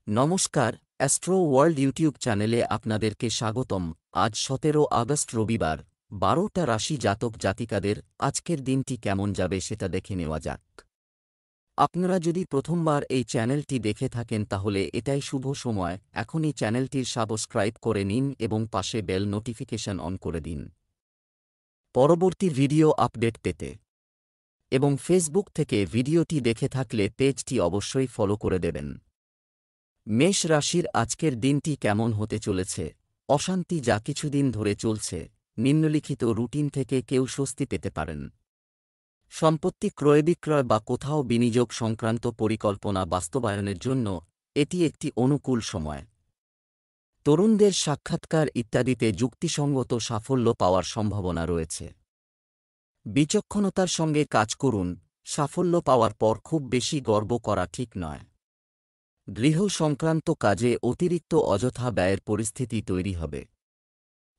নমস্কার, astro world YouTube চ্যানেলে আপনাদেরকে স্বাগতম। আজ ১৭ আগস্ট রবিবার, ১২টা রাশি জাতক জাতিকাদের আজকের দিনটি কেমন যাবে সেটা দেখে নেওয়া যাক। আপনারা যদি প্রথমবার এই চ্যানেলটি দেখে থাকেন তাহলে এটাই শুভ সময়, এখনই চ্যানেলটির সাবস্ক্রাইব করে নিন এবং পাশে বেল নোটিফিকেশন অন করে দিন পরবর্তী ভিডিও আপডেট পেতে। এবং ফেসবুক থেকে ভিডিওটি দেখে থাকলে পেজটি অবশ্যই ফলো করে দেবেন। মেষ রাশির আজকের দিনটি কেমন হতে চলেছে? অশান্তি যা কিছুদিন ধরে চলছে, নিম্নলিখিত রুটিন থেকে কেউ স্বস্তি পেতে পারেন। সম্পত্তি ক্রয় বিক্রয় বা কোথাও বিনিয়োগ সংক্রান্ত পরিকল্পনা বাস্তবায়নের জন্য এটি একটি অনুকূল সময়। তরুণদের সাক্ষাৎকার ইত্যাদিতে যুক্তিসঙ্গত সাফল্য পাওয়ার সম্ভাবনা রয়েছে। বিচক্ষণতার সঙ্গে কাজ করুন, সাফল্য পাওয়ার পর খুব বেশি গর্ব করা ঠিক নয়। গৃহ সংক্রান্ত কাজে অতিরিক্ত অযথা ব্যয়ের পরিস্থিতি তৈরি হবে।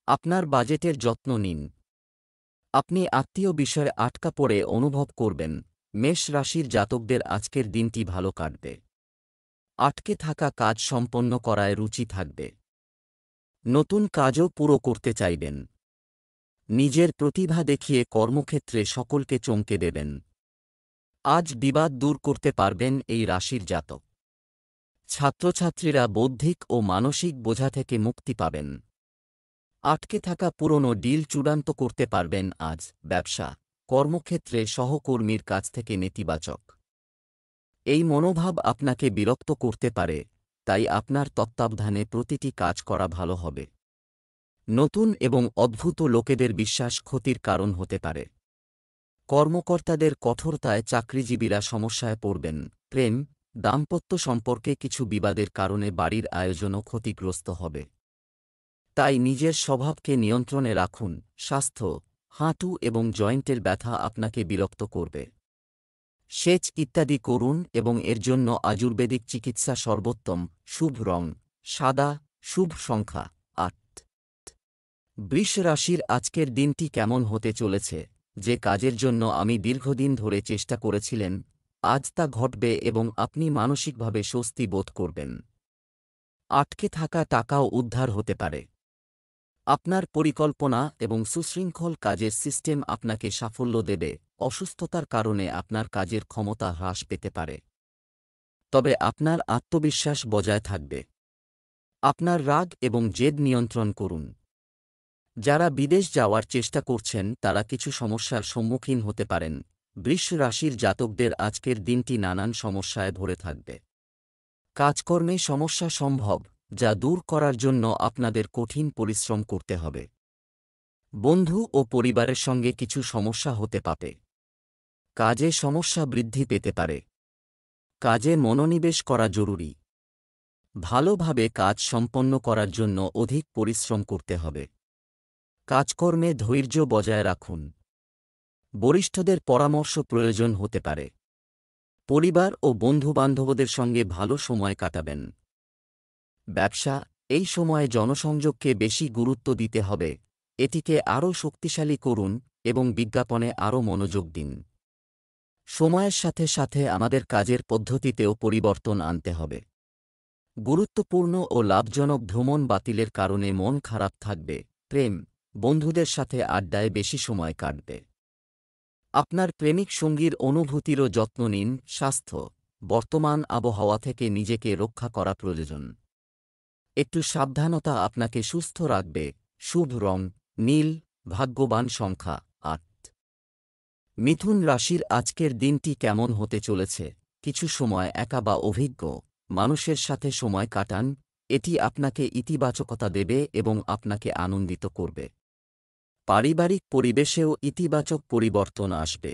আপনার বাজেটের যত্ন নিন। আপনি আত্মীয় বিষয়ে আটকা পড়ে অনুভব করবেন। মেষ রাশির জাতকদের আজকের দিনটি ভালো কাটবে। আটকে থাকা কাজ সম্পন্ন করায় রুচি থাকবে। নতুন কাজও পুরো করতে চাইবেন। নিজের প্রতিভা দেখিয়ে কর্মক্ষেত্রে সকলকে চমকে দেবেন। আজ বিবাদ দূর করতে পারবেন এই রাশির জাতক। ছাত্রছাত্রীরা বৌদ্ধিক ও মানসিক বোঝা থেকে মুক্তি পাবেন। আটকে থাকা পুরনো ডিল চূড়ান্ত করতে পারবেন আজ। ব্যবসা, কর্মক্ষেত্রে সহকর্মীর কাছ থেকে নেতিবাচক এই মনোভাব আপনাকে বিরক্ত করতে পারে, তাই আপনার তত্ত্বাবধানে প্রতিটি কাজ করা ভালো হবে। নতুন এবং অদ্ভুত লোকেদের বিশ্বাস ক্ষতির কারণ হতে পারে। কর্মকর্তাদের কঠোরতায় চাকরিজীবীরা সমস্যায় পড়বেন। প্রেম, দাম্পত্য সম্পর্কে কিছু বিবাদের কারণে বাড়ির আয়োজনও ক্ষতিগ্রস্ত হবে। তাই নিজের স্বভাবকে নিয়ন্ত্রণে রাখুন। স্বাস্থ্য, হাঁটু এবং জয়েন্টের ব্যথা আপনাকে বিরক্ত করবে। সেচ ইত্যাদি করুন এবং এর জন্য আয়ুর্বেদিক চিকিৎসা সর্বোত্তম। শুভ রং সাদা, শুভ সংখ্যা ৮। বৃষ রাশির আজকের দিনটি কেমন হতে চলেছে? যে কাজের জন্য আমি দীর্ঘদিন ধরে চেষ্টা করেছিলেন, আজ তা ঘটবে এবং আপনি মানসিকভাবে স্বস্তি বোধ করবেন। আটকে থাকা টাকাও উদ্ধার হতে পারে। আপনার পরিকল্পনা এবং সুশৃঙ্খল কাজের সিস্টেম আপনাকে সাফল্য দেবে। অসুস্থতার কারণে আপনার কাজের ক্ষমতা হ্রাস পেতে পারে, তবে আপনার আত্মবিশ্বাস বজায় থাকবে। আপনার রাগ এবং জেদ নিয়ন্ত্রণ করুন। যারা বিদেশ যাওয়ার চেষ্টা করছেন তারা কিছু সমস্যার সম্মুখীন হতে পারেন। বৃষ রাশির জাতকদের আজকের দিনটি নানান সমস্যায় ভরে থাকবে। কাজকর্মে সমস্যা সম্ভব, যা দূর করার জন্য আপনাদের কঠিন পরিশ্রম করতে হবে। বন্ধু ও পরিবারের সঙ্গে কিছু সমস্যা হতে পারে। কাজে সমস্যা বৃদ্ধি পেতে পারে। কাজে মনোনিবেশ করা জরুরি। ভালোভাবে কাজ সম্পন্ন করার জন্য অধিক পরিশ্রম করতে হবে। কাজকর্মে ধৈর্য বজায় রাখুন। বরিষ্ঠদের পরামর্শ প্রয়োজন হতে পারে। পরিবার ও বন্ধুবান্ধবদের সঙ্গে ভালো সময় কাটাবেন। ব্যবসা, এই সময়ে জনসংযোগকে বেশি গুরুত্ব দিতে হবে। এটিকে আরও শক্তিশালী করুন এবং বিজ্ঞাপনে আরও মনোযোগ দিন। সময়ের সাথে সাথে আমাদের কাজের পদ্ধতিতেও পরিবর্তন আনতে হবে। গুরুত্বপূর্ণ ও লাভজনক ভ্রমণ বাতিলের কারণে মন খারাপ থাকবে। প্রেম, বন্ধুদের সাথে আড্ডায় বেশি সময় কাটবে। আপনার প্রেমিক সঙ্গীর অনুভূতিরও যত্ন নিন। স্বাস্থ্য, বর্তমান আবহাওয়া থেকে নিজেকে রক্ষা করা প্রয়োজন। একটু সাবধানতা আপনাকে সুস্থ রাখবে। শুভ রং নীল, ভাগ্যবান সংখ্যা ৮। মিথুন রাশির আজকের দিনটি কেমন হতে চলেছে? কিছু সময় একা বা অভিজ্ঞ মানুষের সাথে সময় কাটান। এটি আপনাকে ইতিবাচকতা দেবে এবং আপনাকে আনন্দিত করবে। পারিবারিক পরিবেশেও ইতিবাচক পরিবর্তন আসবে।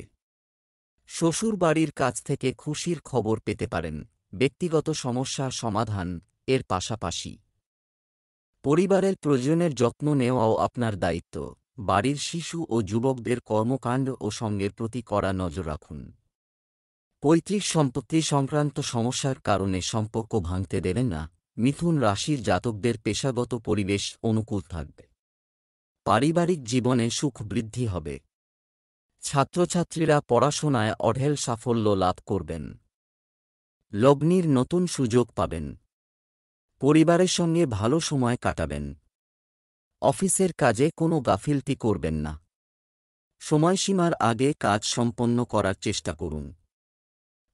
শ্বশুরবাড়ির কাছ থেকে খুশির খবর পেতে পারেন। ব্যক্তিগত সমস্যার সমাধান এর পাশাপাশি পরিবারের প্রয়োজনের যত্ন নেওয়াও আপনার দায়িত্ব। বাড়ির শিশু ও যুবকদের কর্মকাণ্ড ও সঙ্গের প্রতি কড়া নজর রাখুন। পৈতৃক সম্পত্তি সংক্রান্ত সমস্যার কারণে সম্পর্ক ভাঙতে দেবেন না। মিথুন রাশির জাতকদের পেশাগত পরিবেশ অনুকূল থাকবে। পারিবারিক জীবনে সুখ বৃদ্ধি হবে। ছাত্রছাত্রীরা পড়াশোনায় অঢেল সাফল্য লাভ করবেন। লগ্নির নতুন সুযোগ পাবেন। পরিবারের সঙ্গে ভালো সময় কাটাবেন। অফিসের কাজে কোনো গাফিলতি করবেন না। সময়সীমার আগে কাজ সম্পন্ন করার চেষ্টা করুন।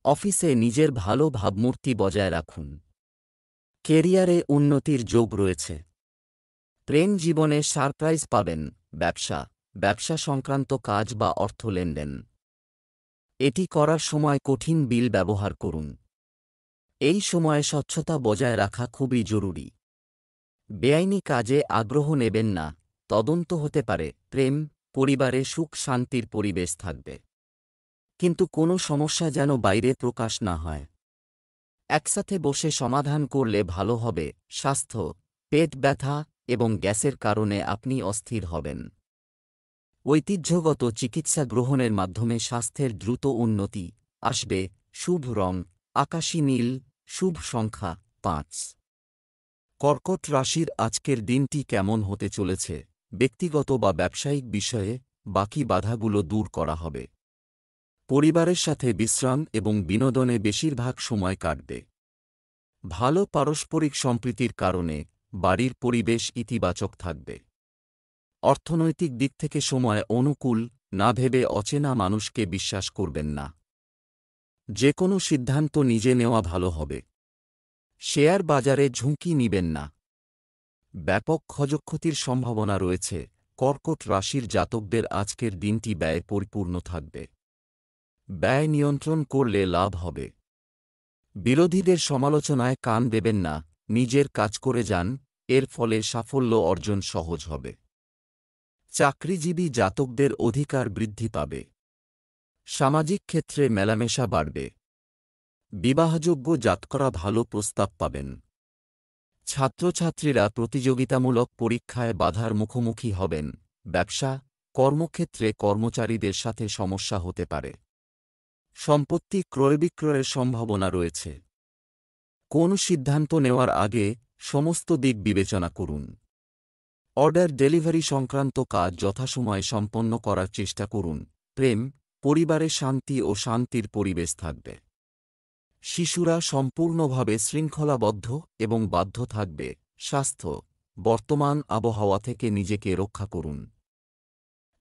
অফিসে নিজের ভালো ভাবমূর্তি বজায় রাখুন। কেরিয়ারে উন্নতির যোগ রয়েছে। প্রেম জীবনে সারপ্রাইজ পাবেন। ব্যবসা সংক্রান্ত কাজ বা অর্থ লেনদেন এটি করার সময় কঠিন বিল ব্যবহার করুন। এই সময়ে স্বচ্ছতা বজায় রাখা খুবই জরুরি। বেআইনি কাজে আগ্রহ নেবেন না, তদন্ত হতে পারে। প্রেম, পরিবারে সুখ শান্তির পরিবেশ থাকবে, কিন্তু কোনো সমস্যা যেন বাইরে প্রকাশ না হয়। একসাথে বসে সমাধান করলে ভালো হবে। স্বাস্থ্য, পেট ব্যথা এবং গ্যাসের কারণে আপনি অস্থির হবেন। ঐতিহ্যগত চিকিৎসা গ্রহণের মাধ্যমে স্বাস্থ্যের দ্রুত উন্নতি আসবে। শুভ রং আকাশী নীল, শুভ সংখ্যা ৫। কর্কট রাশির আজকের দিনটি কেমন হতে চলেছে? ব্যক্তিগত বা ব্যবসায়িক বিষয়ে বাকি বাধাগুলো দূর করা হবে। পরিবারের সাথে বিশ্রাম এবং বিনোদনে বেশিরভাগ সময় কাটবে। ভালো পারস্পরিক সম্প্রীতির কারণে বাড়ির পরিবেশ ইতিবাচক থাকবে। অর্থনৈতিক দিক থেকে সময় অনুকূল, না ভেবে অচেনা মানুষকে বিশ্বাস করবেন না। যে কোনো সিদ্ধান্ত নিজে নেওয়া ভালো হবে। শেয়ার বাজারে ঝুঁকি নিবেন না। ব্যাপক ক্ষয়ক্ষতির সম্ভাবনা রয়েছে। কর্কট রাশির জাতকদের আজকের দিনটি ব্যয়ে পরিপূর্ণ থাকবে। ব্যয় নিয়ন্ত্রণ করলে লাভ হবে। বিরোধীদের সমালোচনায় কান দেবেন না, নিজের কাজ করে যান, এর ফলে সাফল্য অর্জন সহজ হবে। চাকরিজীবী জাতকদের অধিকার বৃদ্ধি পাবে। সামাজিক ক্ষেত্রে মেলামেশা বাড়বে। বিবাহযোগ্য জাতকরা ভালো প্রস্তাব পাবেন। ছাত্রছাত্রীরা প্রতিযোগিতামূলক পরীক্ষায় বাধার মুখোমুখি হবেন। ব্যবসা, কর্মক্ষেত্রে কর্মচারীদের সাথে সমস্যা হতে পারে। সম্পত্তি ক্রয়বিক্রয়ের সম্ভাবনা রয়েছে। কোন সিদ্ধান্ত নেওয়ার আগে সমস্ত দিক বিবেচনা করুন। অর্ডার ডেলিভারি সংক্রান্ত কাজ যথাসময়ে সম্পন্ন করার চেষ্টা করুন। প্রেম, পরিবারে শান্তি ও শান্তির পরিবেশ থাকবে। শিশুরা সম্পূর্ণভাবে শৃঙ্খলাবদ্ধ এবং বাধ্য থাকবে। স্বাস্থ্য, বর্তমান আবহাওয়া থেকে নিজেকে রক্ষা করুন।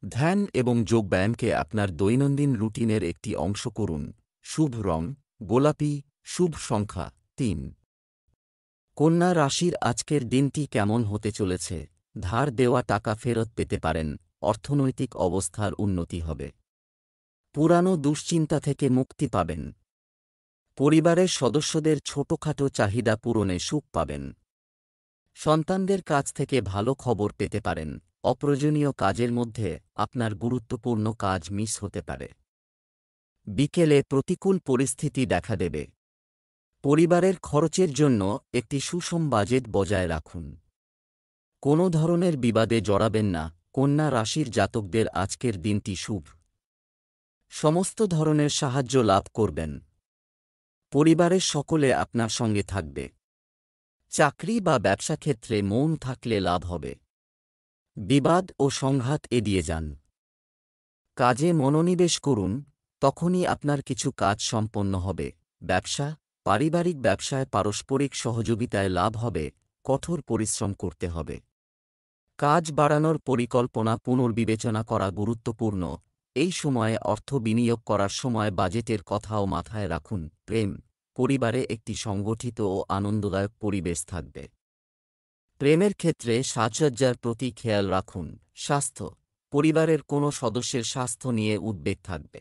ধ্যান এবং যোগব্যায়ামকে আপনার দৈনন্দিন রুটিনের একটি অংশ করুন। শুভ রং গোলাপি, শুভ সংখ্যা ৩। কন্যা রাশির আজকের দিনটি কেমন হতে চলেছে? ধার দেওয়া টাকা ফেরত পেতে পারেন। অর্থনৈতিক অবস্থার উন্নতি হবে। পুরানো দুশ্চিন্তা থেকে মুক্তি পাবেন। পরিবারের সদস্যদের ছোটখাটো চাহিদা পূরণে সুখ পাবেন। সন্তানদের কাছ থেকে ভালো খবর পেতে পারেন। অপ্রয়োজনীয় কাজের মধ্যে আপনার গুরুত্বপূর্ণ কাজ মিস হতে পারে। বিকেলে প্রতিকূল পরিস্থিতি দেখা দেবে। পরিবারের খরচের জন্য একটি সুষম বাজেট বজায় রাখুন। কোনো ধরনের বিবাদে জড়াবেন না। কন্যা রাশির জাতকদের আজকের দিনটি শুভ। সমস্ত ধরনের সাহায্য লাভ করবেন। পরিবারের সকলে আপনার সঙ্গে থাকবে। চাকরি বা ব্যবসা ক্ষেত্রে মৌন থাকলে লাভ হবে। বিবাদ ও সংঘাত এড়িয়ে যান। কাজে মনোনিবেশ করুন, তখনই আপনার কিছু কাজ সম্পন্ন হবে। ব্যবসা, পারিবারিক ব্যবসায় পারস্পরিক সহযোগিতায় লাভ হবে। কঠোর পরিশ্রম করতে হবে। কাজ বাড়ানোর পরিকল্পনা পুনর্বিবেচনা করা গুরুত্বপূর্ণ। এই সময়ে অর্থ বিনিয়োগ করার সময় বাজেটের কথাও মাথায় রাখুন। প্রেম, পরিবারে একটি সংগঠিত ও আনন্দদায়ক পরিবেশ থাকবে। প্রেমের ক্ষেত্রে সাজসজ্জার প্রতি খেয়াল রাখুন। স্বাস্থ্য, পরিবারের কোনো সদস্যের স্বাস্থ্য নিয়ে উদ্বেগ থাকবে।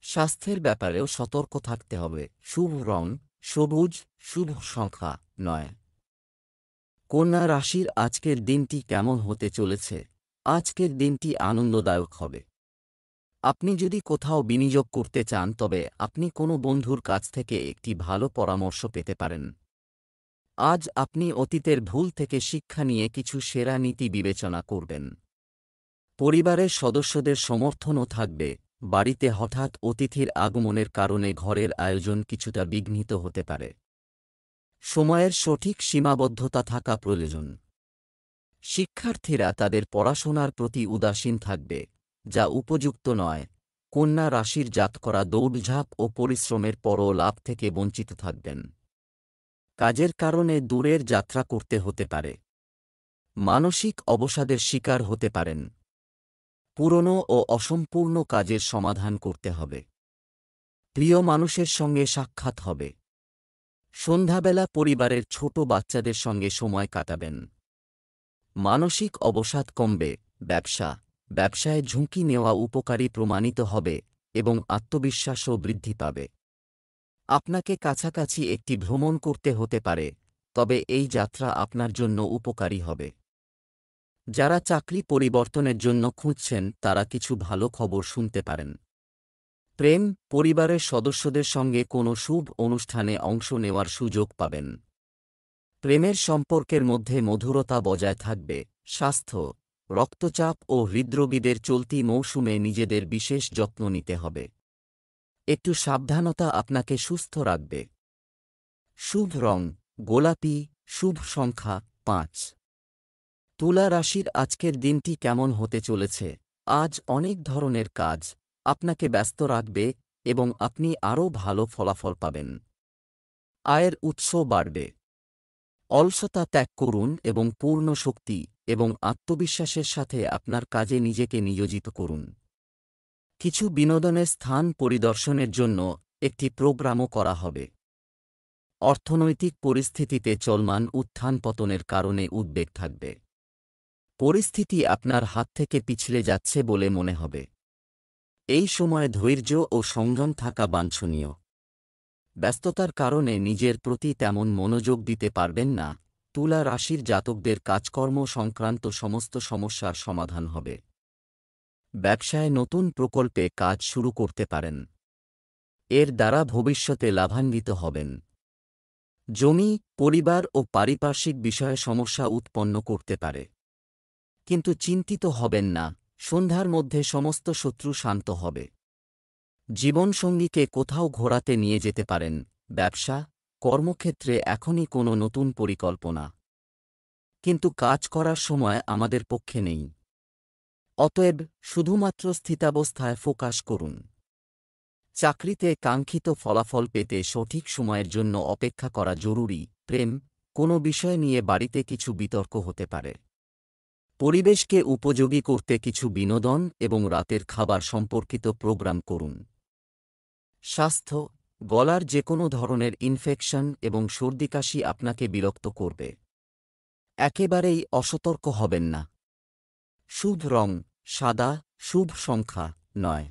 স্বাস্থ্যের ব্যাপারেও সতর্ক থাকতে হবে। শুভ রং সবুজ, শুভ সংখ্যা ৯। কন্যা রাশির আজকের দিনটি কেমন হতে চলেছে? আজকের দিনটি আনন্দদায়ক হবে। আপনি যদি কোথাও বিনিয়োগ করতে চান তবে আপনি কোনো বন্ধুর কাছ থেকে একটি ভালো পরামর্শ পেতে পারেন। আজ আপনি অতীতের ভুল থেকে শিক্ষা নিয়ে কিছু সেরা নীতি বিবেচনা করবেন। পরিবারের সদস্যদের সমর্থনও থাকবে। বাড়িতে হঠাৎ অতিথির আগমনের কারণে ঘরের আয়োজন কিছুটা বিঘ্নিত হতে পারে। সময়ের সঠিক সীমাবদ্ধতা থাকা প্রয়োজন। শিক্ষার্থীরা তাদের পড়াশোনার প্রতি উদাসীন থাকবে, যা উপযুক্ত নয়। কন্যা রাশির জাতকরা দৌড়ঝাঁপ ও পরিশ্রমের পরও লাভ থেকে বঞ্চিত থাকবেন। কাজের কারণে দূরের যাত্রা করতে হতে পারে। মানসিক অবসাদের শিকার হতে পারেন। পুরনো ও অসম্পূর্ণ কাজের সমাধান করতে হবে। প্রিয় মানুষের সঙ্গে সাক্ষাৎ হবে। সন্ধ্যাবেলা পরিবারের ছোট বাচ্চাদের সঙ্গে সময় কাটাবেন। মানসিক অবসাদ কমবে। ব্যবসায় ঝুঁকি নেওয়া উপকারী প্রমাণিত হবে এবং আত্মবিশ্বাসও বৃদ্ধি পাবে। আপনাকে কাছাকাছি একটি ভ্রমণ করতে হতে পারে, তবে এই যাত্রা আপনার জন্য উপকারী হবে। যারা চাকরি পরিবর্তনের জন্য খুঁজছেন তারা কিছু ভালো খবর শুনতে পারেন। প্রেম, পরিবারের সদস্যদের সঙ্গে কোনো শুভ অনুষ্ঠানে অংশ নেওয়ার সুযোগ পাবেন। প্রেমের সম্পর্কের মধ্যে মধুরতা বজায় থাকবে। স্বাস্থ্য, রক্তচাপ ও হৃদরোগীদের চলতি মৌসুমে নিজেদের বিশেষ যত্ন নিতে হবে। একটু সাবধানতা আপনাকে সুস্থ রাখবে। শুভ রং গোলাপি, শুভ সংখ্যা 5। তুলা রাশির আজকের দিনটি কেমন হতে চলেছে? আজ অনেক ধরনের কাজ আপনাকে ব্যস্ত রাখবে এবং আপনি আরও ভালো ফলাফল পাবেন। আয়ের উৎস বাড়বে। অলসতা ত্যাগ করুন এবং পূর্ণ শক্তি এবং আত্মবিশ্বাসের সাথে আপনার কাজে নিজেকে নিয়োজিত করুন। কিছু বিনোদনের স্থান পরিদর্শনের জন্য একটি প্রোগ্রামও করা হবে। অর্থনৈতিক পরিস্থিতিতে চলমান উত্থান পতনের কারণে উদ্বেগ থাকবে। পরিস্থিতি আপনার হাত থেকে পিছলে যাচ্ছে বলে মনে হবে। এই সময়ে ধৈর্য ও সংযম থাকা বাঞ্ছনীয়। ব্যস্ততার কারণে নিজের প্রতি তেমন মনোযোগ দিতে পারবেন না। তুলা রাশির জাতকদের কাজকর্ম সংক্রান্ত সমস্ত সমস্যার সমাধান হবে। ব্যবসায় নতুন প্রকল্পে কাজ শুরু করতে পারেন। এর দ্বারা ভবিষ্যতে লাভান্বিত হবেন। জমি, পরিবার ও পারিপার্শ্বিক বিষয়ে সমস্যা উৎপন্ন করতে পারে। কিন্তু চিন্তিত হবেন না, সন্ধ্যার মধ্যে সমস্ত শত্রু শান্ত হবে। জীবনসঙ্গীকে কোথাও ঘোরাতে নিয়ে যেতে পারেন। ব্যবসা, কর্মক্ষেত্রে এখনই কোনো নতুন পরিকল্পনা, কিন্তু কাজ করার সময় আমাদের পক্ষে নেই। অতএব শুধুমাত্র স্থিতাবস্থায় ফোকাস করুন। চাকরিতে কাঙ্ক্ষিত ফলাফল পেতে সঠিক সময়ের জন্য অপেক্ষা করা জরুরি। প্রেম, কোনো বিষয় নিয়ে বাড়িতে কিছু বিতর্ক হতে পারে। পরিবেশকে উপযোগী করতে কিছু বিনোদন এবং রাতের খাবার সম্পর্কিত প্রোগ্রাম করুন। স্বাস্থ্য, গলার যে কোনো ধরনের ইনফেকশন এবং সর্দিকাশি আপনাকে বিরক্ত করবে। একেবারেই অসতর্ক হবেন না। শুভ রং সাদা, শুভ সংখ্যা 9।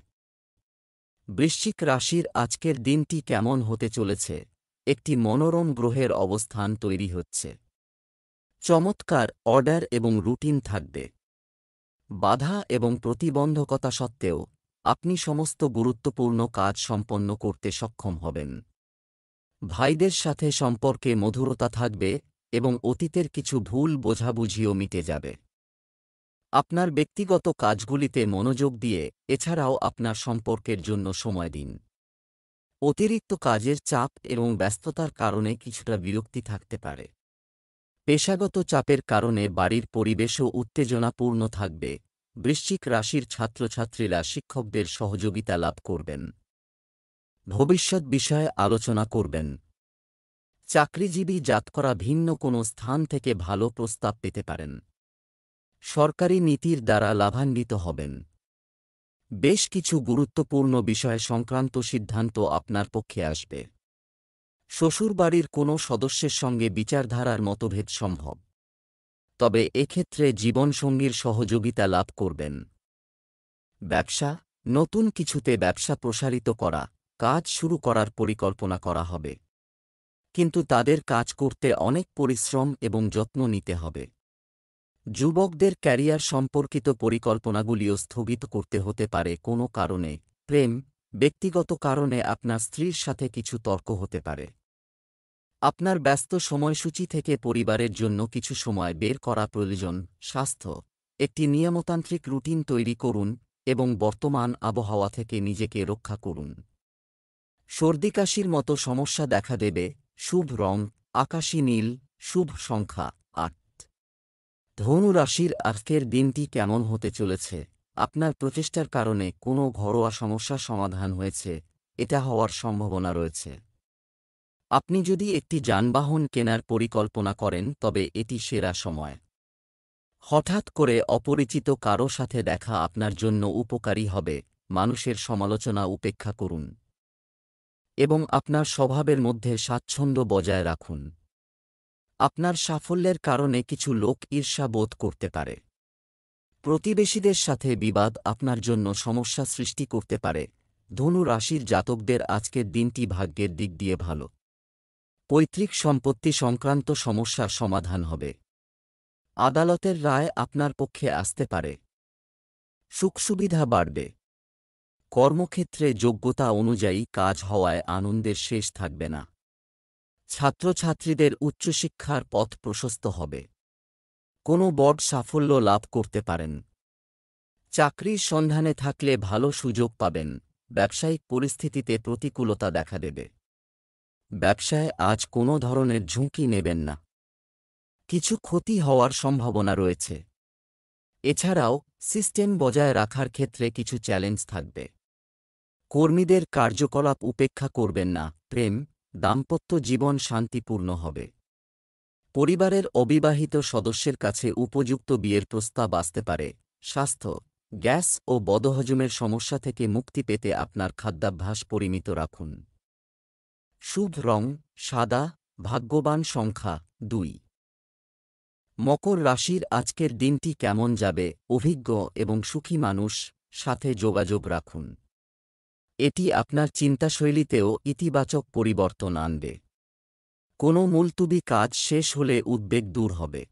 বৃশ্চিক রাশির আজকের দিনটি কেমন হতে চলেছে? একটি মনোরম গ্রহের অবস্থান তৈরি হচ্ছে। চমৎকার অর্ডার এবং রুটিন থাকবে। বাধা এবং প্রতিবন্ধকতা সত্ত্বেও আপনি সমস্ত গুরুত্বপূর্ণ কাজ সম্পন্ন করতে সক্ষম হবেন। ভাইদের সাথে সম্পর্কে মধুরতা থাকবে এবং অতীতের কিছু ভুল বোঝাবুঝিও মিটে যাবে। আপনার ব্যক্তিগত কাজগুলিতে মনোযোগ দিয়ে এছাড়াও আপনার সম্পর্কের জন্য সময় দিন। অতিরিক্ত কাজের চাপ এবং ব্যস্ততার কারণে কিছুটা বিরক্তি থাকতে পারে। পেশাগত চাপের কারণে বাড়ির পরিবেশও উত্তেজনাপূর্ণ থাকবে। বৃশ্চিক রাশির ছাত্রছাত্রীরা শিক্ষকদের সহযোগিতা লাভ করবেন। ভবিষ্যৎ বিষয়ে আলোচনা করবেন। চাকরিজীবী জাতকরা ভিন্ন কোনো স্থান থেকে ভালো প্রস্তাব পেতে পারেন। সরকারি নীতির দ্বারা লাভান্বিত হবেন। বেশ কিছু গুরুত্বপূর্ণ বিষয় সংক্রান্ত সিদ্ধান্ত আপনার পক্ষে আসবে। শ্বশুরবাড়ির কোনো সদস্যের সঙ্গে বিচারধারার মতভেদ সম্ভব, তবে এক্ষেত্রে জীবনসঙ্গীর সহযোগিতা লাভ করবেন। ব্যবসা, নতুন কিছুতে ব্যবসা প্রসারিত করা, কাজ শুরু করার পরিকল্পনা করা হবে, কিন্তু তাদের কাজ করতে অনেক পরিশ্রম এবং যত্ন নিতে হবে। যুবকদের ক্যারিয়ার সম্পর্কিত পরিকল্পনাগুলিও স্থগিত করতে হতে পারে কোনো কারণে। প্রেম, ব্যক্তিগত কারণে আপনার স্ত্রীর সাথে কিছু তর্ক হতে পারে। আপনার ব্যস্ত সময়সূচি থেকে পরিবারের জন্য কিছু সময় বের করা প্রয়োজন। স্বাস্থ্য, একটি নিয়মতান্ত্রিক রুটিন তৈরি করুন এবং বর্তমান আবহাওয়া থেকে নিজেকে রক্ষা করুন। সর্দিকাশির মতো সমস্যা দেখা দেবে। শুভ রং আকাশী নীল, শুভ সংখ্যা 8। ধনু রাশির আজকের দিনটি কেমন হতে চলেছে? আপনার প্রচেষ্টার কারণে কোনো ঘরোয়া সমস্যার সমাধান হয়েছে, এটা হওয়ার সম্ভাবনা রয়েছে। আপনি যদি একটি যানবাহন কেনার পরিকল্পনা করেন তবে এটি সেরা সময়। হঠাৎ করে অপরিচিত কারো সাথে দেখা আপনার জন্য উপকারী হবে। মানুষের সমালোচনা উপেক্ষা করুন এবং আপনার স্বভাবের মধ্যে স্বাচ্ছন্দ্য বজায় রাখুন। আপনার সাফল্যের কারণে কিছু লোক ঈর্ষা বোধ করতে পারে। প্রতিবেশীদের সাথে বিবাদ আপনার জন্য সমস্যা সৃষ্টি করতে পারে। ধনু রাশির জাতকদের আজকের দিনটি ভাগ্যের দিক দিয়ে ভালো। পৈতৃক সম্পত্তি সংক্রান্ত সমস্যার সমাধান হবে। আদালতের রায় আপনার পক্ষে আসতে পারে। সুখসুবিধা বাড়বে। কর্মক্ষেত্রে যোগ্যতা অনুযায়ী কাজ হওয়ায় আনন্দের শেষ থাকবে না। ছাত্রছাত্রীদের উচ্চশিক্ষার পথ প্রশস্ত হবে। কোনো বড় সাফল্য লাভ করতে পারেন। চাকরির সন্ধানে থাকলে ভালো সুযোগ পাবেন। ব্যবসায়িক পরিস্থিতিতে প্রতিকূলতা দেখা দেবে। ব্যবসায় আজ কোনো ধরনের ঝুঁকি নেবেন না। কিছু ক্ষতি হওয়ার সম্ভাবনা রয়েছে। এছাড়াও সিস্টেম বজায় রাখার ক্ষেত্রে কিছু চ্যালেঞ্জ থাকবে। কর্মীদের কার্যকলাপ উপেক্ষা করবেন না। প্রেম, দাম্পত্য জীবন শান্তিপূর্ণ হবে। পরিবারের অবিবাহিত সদস্যের কাছে উপযুক্ত বিয়ের প্রস্তাব আসতে পারে। স্বাস্থ্য, গ্যাস ও বদহজমের সমস্যা থেকে মুক্তি পেতে আপনার খাদ্যাভ্যাস পরিমিত রাখুন। শুভ রং সাদা। ভাগ্যবান সংখ্যা 2। মকর রাশির আজকের দিনটি কেমন যাবে? অভিজ্ঞ এবং সুখী মানুষ সাথে যোগাযোগ রাখুন। এটি আপনার চিন্তাশৈলীতেও ইতিবাচক পরিবর্তন আনবে। কোনো মুলতুবি কাজ শেষ হলে উদ্বেগ দূর হবে।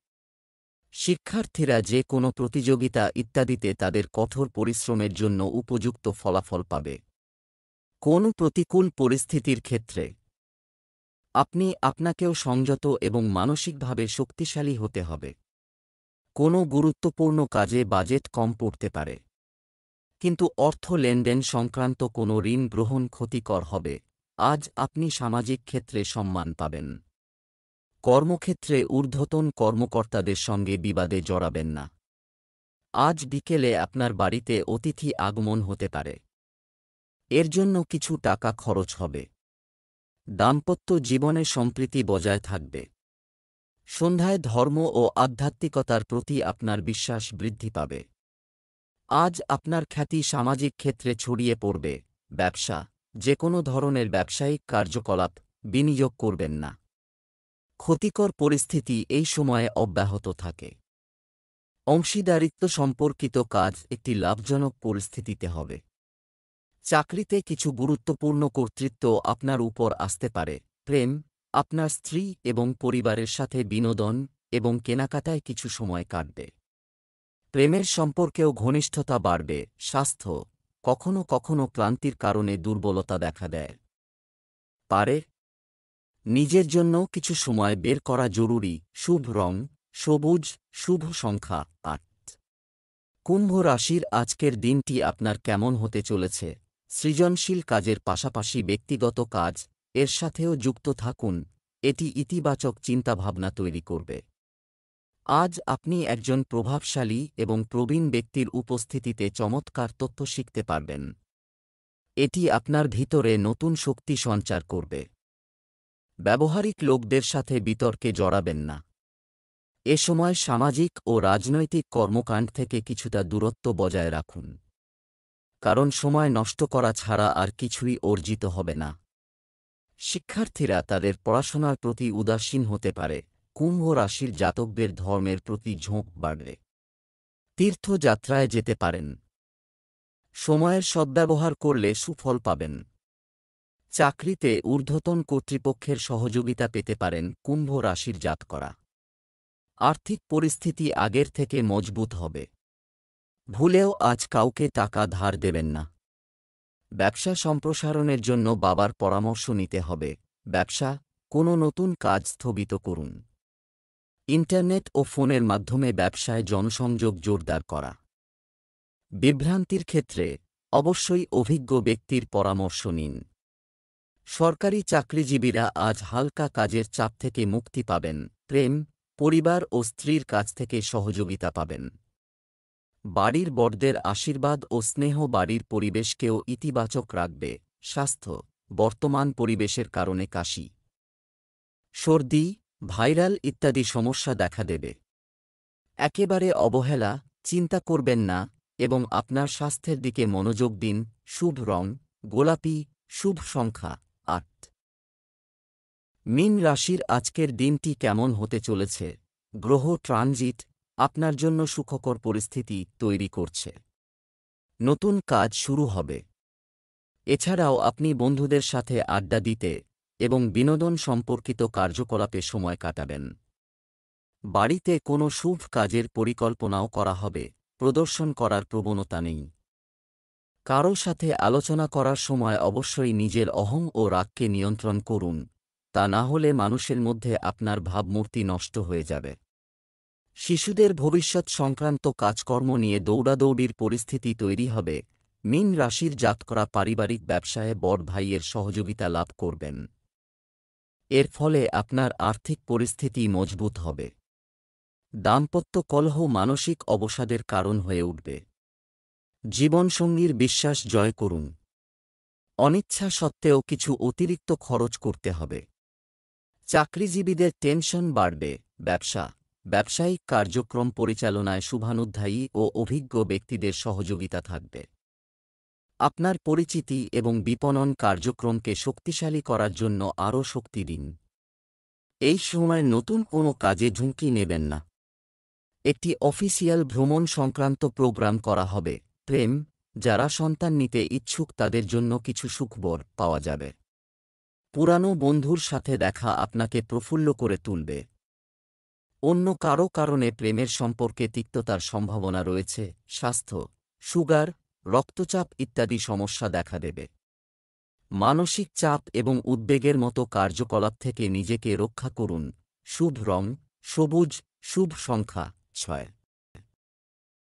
শিক্ষার্থীরা যে কোনো প্রতিযোগিতা ইত্যাদিতে তাদের কঠোর পরিশ্রমের জন্য উপযুক্ত ফলাফল পাবে। কোনো প্রতিকূল পরিস্থিতির ক্ষেত্রে আপনি আপনাকেও সংযত এবং মানসিকভাবে শক্তিশালী হতে হবে। কোনো গুরুত্বপূর্ণ কাজে বাজেট কম পড়তে পারে, কিন্তু অর্থ লেনদেন সংক্রান্ত কোনো ঋণ গ্রহণ ক্ষতিকর হবে। আজ আপনি সামাজিক ক্ষেত্রে সম্মান পাবেন। কর্মক্ষেত্রে ঊর্ধ্বতন কর্মকর্তাদের সঙ্গে বিবাদে জড়াবেন না। আজ বিকেলে আপনার বাড়িতে অতিথি আগমন হতে পারে। এর জন্য কিছু টাকা খরচ হবে। দাম্পত্য জীবনে সম্প্রীতি বজায় থাকবে। সন্ধ্যায় ধর্ম ও আধ্যাত্মিকতার প্রতি আপনার বিশ্বাস বৃদ্ধি পাবে। আজ আপনার খ্যাতি সামাজিক ক্ষেত্রে ছড়িয়ে পড়বে। ব্যবসা, যে কোনো ধরনের ব্যবসায়িক কার্যকলাপ বিনিয়োগ করবেন না। ক্ষতিকর পরিস্থিতি এই সময়ে অব্যাহত থাকে। অংশীদারিত্ব সম্পর্কিত কাজ একটি লাভজনক পরিস্থিতিতে হবে। চাকরিতে কিছু গুরুত্বপূর্ণ কর্তৃত্ব আপনার উপর আসতে পারে। প্রেম, আপনার স্ত্রী এবং পরিবারের সাথে বিনোদন এবং কেনাকাটায় কিছু সময় কাটবে। প্রেমের সম্পর্কেও ঘনিষ্ঠতা বাড়বে। স্বাস্থ্য, কখনো কখনো ক্লান্তির কারণে দুর্বলতা দেখা দেয় পারে। নিজের জন্য কিছু সময় বের করা জরুরি। শুভ রং সবুজ। শুভ সংখ্যা 8। কুম্ভ রাশির আজকের দিনটি আপনার কেমন হতে চলেছে? সৃজনশীল কাজের পাশাপাশি ব্যক্তিগত কাজ এর সাথেও যুক্ত থাকুন। এটি ইতিবাচক চিন্তাভাবনা তৈরি করবে। আজ আপনি একজন প্রভাবশালী এবং প্রবীণ ব্যক্তির উপস্থিতিতে চমৎকার তথ্য শিখতে পারবেন। এটি আপনার ভিতরে নতুন শক্তি সঞ্চার করবে। ব্যবহারিক লোকদের সাথে বিতর্কে জড়াবেন না। এ সময় সামাজিক ও রাজনৈতিক কর্মকাণ্ড থেকে কিছুটা দূরত্ব বজায় রাখুন, কারণ সময় নষ্ট করা ছাড়া আর কিছুই অর্জিত হবে না। শিক্ষার্থীরা তাদের পড়াশোনার প্রতি উদাসীন হতে পারে। কুম্ভ রাশির জাতকদের ধর্মের প্রতি ঝোঁক বাড়বে। তীর্থযাত্রায় যেতে পারেন। সময়ের সদ্ব্যবহার করলে সুফল পাবেন। চাকরিতে ঊর্ধ্বতন কর্তৃপক্ষের সহযোগিতা পেতে পারেন। কুম্ভ রাশির জাতকরা আর্থিক পরিস্থিতি আগের থেকে মজবুত হবে। ভুলেও আজ কাউকে টাকা ধার দেবেন না। ব্যবসা সম্প্রসারণের জন্য বাবার পরামর্শ নিতে হবে। ব্যবসা, কোনো নতুন কাজ স্থগিত করুন। ইন্টারনেট ও ফোনের মাধ্যমে ব্যবসায় জনসংযোগ জোরদার করা। বিভ্রান্তির ক্ষেত্রে অবশ্যই অভিজ্ঞ ব্যক্তির পরামর্শ নিন। সরকারি চাকরিজীবীরা আজ হালকা কাজের চাপ থেকে মুক্তি পাবেন। প্রেম, পরিবার ও স্ত্রীর কাছ থেকে সহযোগিতা পাবেন। বাড়ির বড়দের আশীর্বাদ ও স্নেহ বাড়ির পরিবেশকেও ইতিবাচক রাখবে। স্বাস্থ্য, বর্তমান পরিবেশের কারণে কাশি, সর্দি, ভাইরাল ইত্যাদি সমস্যা দেখা দেবে। একেবারে অবহেলা, চিন্তা করবেন না এবং আপনার স্বাস্থ্যের দিকে মনোযোগ দিন। শুভ রং গোলাপি, শুভ সংখ্যা ৮। মীন রাশির আজকের দিনটি কেমন হতে চলেছে? গ্রহ ট্রানজিট আপনার জন্য সুখকর পরিস্থিতি তৈরি করছে। নতুন কাজ শুরু হবে। এছাড়াও আপনি বন্ধুদের সাথে আড্ডা দিতে এবং বিনোদন সম্পর্কিত কার্যকলাপে সময় কাটাবেন। বাড়িতে কোনো শুভ কাজের পরিকল্পনাও করা হবে, প্রদর্শন করার প্রবণতা নেই। কারও সাথে আলোচনা করার সময় অবশ্যই নিজের অহং ও রাগকে নিয়ন্ত্রণ করুন, তা না হলে মানুষের মধ্যে আপনার ভাবমূর্তি নষ্ট হয়ে যাবে। শিশুদের ভবিষ্যৎ সংক্রান্ত কাজকর্ম নিয়ে দৌড়াদৌড়ির পরিস্থিতি তৈরি হবে। মীন রাশির জাতকরা পারিবারিক ব্যবসায়ে বড় ভাইয়ের সহযোগিতা লাভ করবেন। এর ফলে আপনার আর্থিক পরিস্থিতি মজবুত হবে। দাম্পত্য কলহ মানসিক অবসাদের কারণ হয়ে উঠবে। জীবনসঙ্গীর বিশ্বাস জয় করুন। অনিচ্ছা সত্ত্বেও কিছু অতিরিক্ত খরচ করতে হবে। চাকরিজীবীদের টেনশন বাড়বে। ব্যবসায়িক কার্যক্রম পরিচালনায় শুভানুধ্যায়ী ও অভিজ্ঞ ব্যক্তিদের সহযোগিতা থাকবে। আপনার পরিচিতি এবং বিপণন কার্যক্রমকে শক্তিশালী করার জন্য আরও শক্তি দিন। এই সময় নতুন কোনো কাজে ঝুঁকি নেবেন না। একটি অফিসিয়াল ভ্রমণ সংক্রান্ত প্রোগ্রাম করা হবে। প্রেম, যারা সন্তান নিতে ইচ্ছুক তাদের জন্য কিছু সুখবর পাওয়া যাবে। পুরানো বন্ধুর সাথে দেখা আপনাকে প্রফুল্ল করে তুলবে। অন্য কারও কারণে প্রেমের সম্পর্কে তিক্ততার সম্ভাবনা রয়েছে। স্বাস্থ্য, সুগার, রক্তচাপ ইত্যাদি সমস্যা দেখা দেবে। মানসিক চাপ এবং উদ্বেগের মতো কার্যকলাপ থেকে নিজেকে রক্ষা করুন। শুভ রং সবুজ, শুভ সংখ্যা ৬।